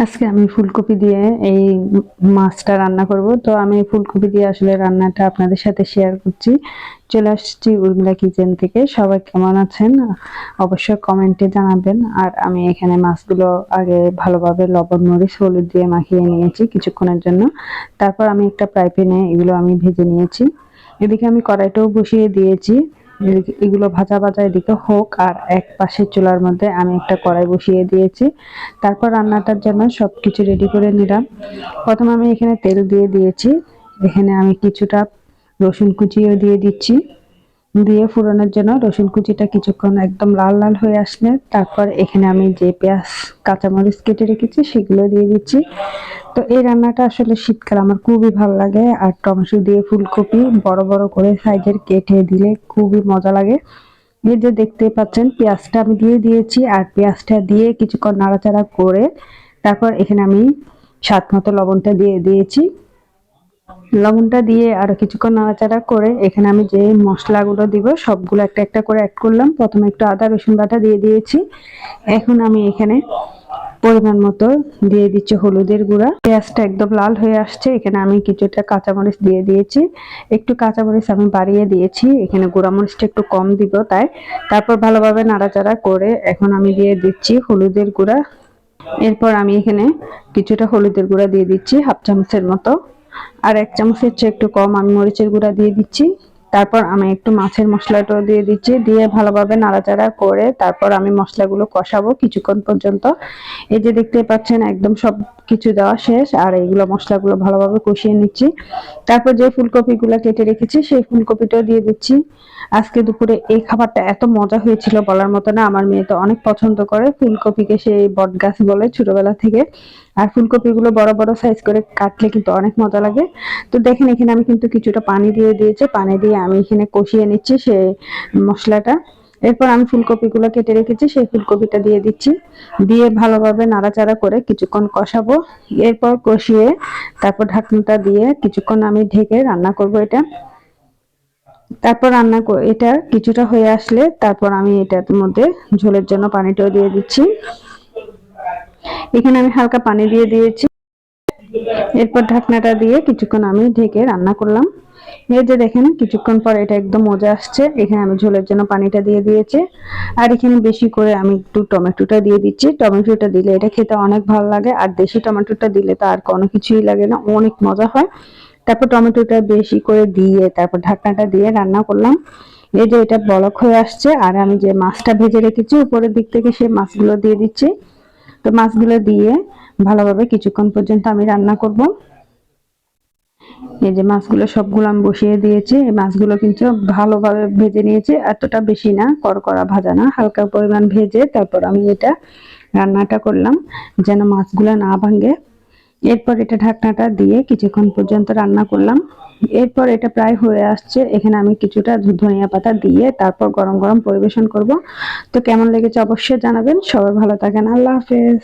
আজকে আমি ফুলকপি দিয়ে এই মাছটা রান্না করব। তো আমি ফুলকপি দিয়ে আসলে রান্নাটা আপনাদের সাথে শেয়ার করছি। চলে আসছি উর্মিলা কিচেন থেকে। সবাই কেমন আছেন অবশ্যই কমেন্টে জানাবেন। আর আমি এখানে মাছগুলো আগে ভালোভাবে লবণ মরিচ হলুদ দিয়ে মাখিয়ে নিয়েছি কিছুক্ষণের জন্য। তারপর আমি একটা ফ্রাই প্যানে এগুলো আমি ভেজে নিয়েছি। এদিকে আমি কড়াইটাও বসিয়ে দিয়েছি। এগুলো ভাজা ভাজা এদিকে হোক, আর এক পাশের চুলার মধ্যে আমি একটা কড়াই বসিয়ে দিয়েছি। তারপর রান্নাটার জন্য সবকিছু রেডি করে নিলাম। প্রথমে আমি এখানে তেল দিয়ে দিয়েছি। এখানে আমি কিছুটা রসুন কুচিও দিয়ে দিচ্ছি। দিয়ে ফোড়নের জন্য রসুন কুচিটা কিছুক্ষণ একদম লাল লাল হয়ে আসলে তারপর এখানে আমি যে পেঁয়াজ কাঁচামরিচ কেটে রেখেছি সেগুলো দিয়ে দিচ্ছি। তো এই রান্নাটা আসলে শীতকাল আমার খুবই ভালো লাগে। আর টমেটো দিয়ে ফুলকপি বড় বড় করে সাইজের কেটে দিলে খুবই মজা লাগে। এই যে দেখতে পাচ্ছেন পেঁয়াজটা আমি দিয়ে দিয়েছি, আর পেঁয়াজটা দিয়ে কিছুক্ষণ নাড়াচাড়া করে তারপর এখানে আমি স্বাদ মতো লবণটা দিয়ে দিয়েছি। লবণটা দিয়ে আরো কিছুক্ষণ নাড়াচাড়া করে এখানে আমি যে মশলাগুলো দিব সবগুলো একটা একটা করে অ্যাড করলাম। প্রথমে একটু আদা রসুন বাটা দিয়ে দিয়েছি। এখন আমি এখানে পরিমাণ মতো দিয়ে দিচ্ছি হলুদের গুঁড়া। পেঁয়াজটা একদম লাল হয়ে আসছে, এখানে আমি কিছুটা কাঁচামরিচ দিয়ে দিয়েছি। একটু কাঁচামরিচ আমি বাড়িয়ে দিয়েছি, এখানে গুঁড়ামরিচটা একটু কম দিব তাই। তারপর ভালোভাবে নাড়াচাড়া করে এখন আমি দিয়ে দিচ্ছি হলুদের গুঁড়া। এরপর আমি এখানে কিছুটা হলুদের গুঁড়া দিয়ে দিচ্ছি হাফ চামচের মতো। আর এক চামচের চেয়ে একটু কম আমি মরিচের গুঁড়া দিয়ে দিচ্ছি। তারপর আমি একটু মাছের মশলাটাও দিয়ে দিচ্ছি, দিয়ে ভালোভাবে নাড়াচাড়া করে তারপর আমি মশলাগুলো কষাবো কিছুক্ষণ পর্যন্ত। এই যে দেখতে পাচ্ছেন একদম সব কিছু দেওয়া শেষ, আর এইগুলো মশলাগুলো ভালোভাবে কষিয়ে নিচ্ছি। তারপর যে ফুলকপিগুলো কেটে রেখেছি সেই ফুলকপিটাও দিয়ে দিচ্ছি। আজকে দুপুরে এই খাবারটা এত মজা হয়েছিল বলার মতো না। আমার মেয়ে তো অনেক পছন্দ করে ফুলকপিকে, সেই বট গাছ বলে ছোটবেলা থেকে। আর ফুলকপিগুলো বড় বড় সাইজ করে কাটলে কিন্তু অনেক মজা লাগে। তো দেখেন এখানে আমি কিন্তু কিছুটা পানি দিয়ে দিয়েছি, পানি দিয়ে আমি এখানে কষিয়ে নিচ্ছি সেই মশলাটা। এরপর আমি ফুলকপিগুলো কেটে রেখেছি সেই ফুলকপিটা দিয়ে দিচ্ছি। দিয়ে ভালোভাবে নাড়াচাড়া করে কিছুক্ষণ কষাবো। এরপর কষিয়ে তারপর ঢাকনাটা দিয়ে কিছুক্ষণ আমি ঢেকে রান্না করব এটা। তারপর এটা কিছুটা হয়ে আসলে তারপর আমি এটার মধ্যে ঝোলের জন্য পানিটাও দিয়ে দিচ্ছি। এখানে আমি হালকা পানি দিয়ে দিয়েছি। এরপর ঢাকনাটা দিয়ে কিছুক্ষণ আমি ঢেকে রান্না করলাম। এই যে দেখেন কিছুক্ষণ পর এটা একদম মজা আসছে। এখানে আমি ঝোলের জন্য পানিটা দিয়ে দিয়েছি। আর এখানে বেশি করে আমি একটু টমেটোটা দিয়ে দিচ্ছি। টমেটোটা দিলে এটা খেতে অনেক ভালো লাগে, আর দেশি টমেটোটা দিলে তো আর কোনো কিছুই লাগে না, অনেক মজা হয়। তারপর টমেটোটা বেশি করে দিয়ে তারপর ঢাকনাটা দিয়ে রান্না করলাম। এই যে এটা বলক হয়ে আসছে, আর আমি যে মাছটা ভেজে রেখেছি উপরের দিক থেকে সেই মাছগুলো দিয়ে দিচ্ছি। তো মাছগুলো দিয়ে ভালোভাবে কিছুক্ষণ পর্যন্ত আমি রান্না করব। এই যে মাছগুলো সবগুলো আমি বসিয়ে দিয়েছি। এই মাছগুলো কিন্তু ভালোভাবে ভেজে নিয়েছি, এতটা বেশি না, কড়কড়া ভাজা না, হালকা পরিমাণ ভেজে তারপর আমি এটা রান্নাটা করলাম যেন মাছগুলো না ভাঙে। এরপর এটা ঢাকনাটা দিয়ে কিছুক্ষণ পর্যন্ত রান্না করলাম। এরপর এটা প্রায় হয়ে আসছে, এখানে আমি কিছুটা ধনিয়া পাতা দিয়ে তারপর গরম গরম পরিবেশন করব। তো কেমন লেগেছে অবশ্যই জানাবেন। সবাই ভালো থাকেন, আল্লাহ হাফেজ।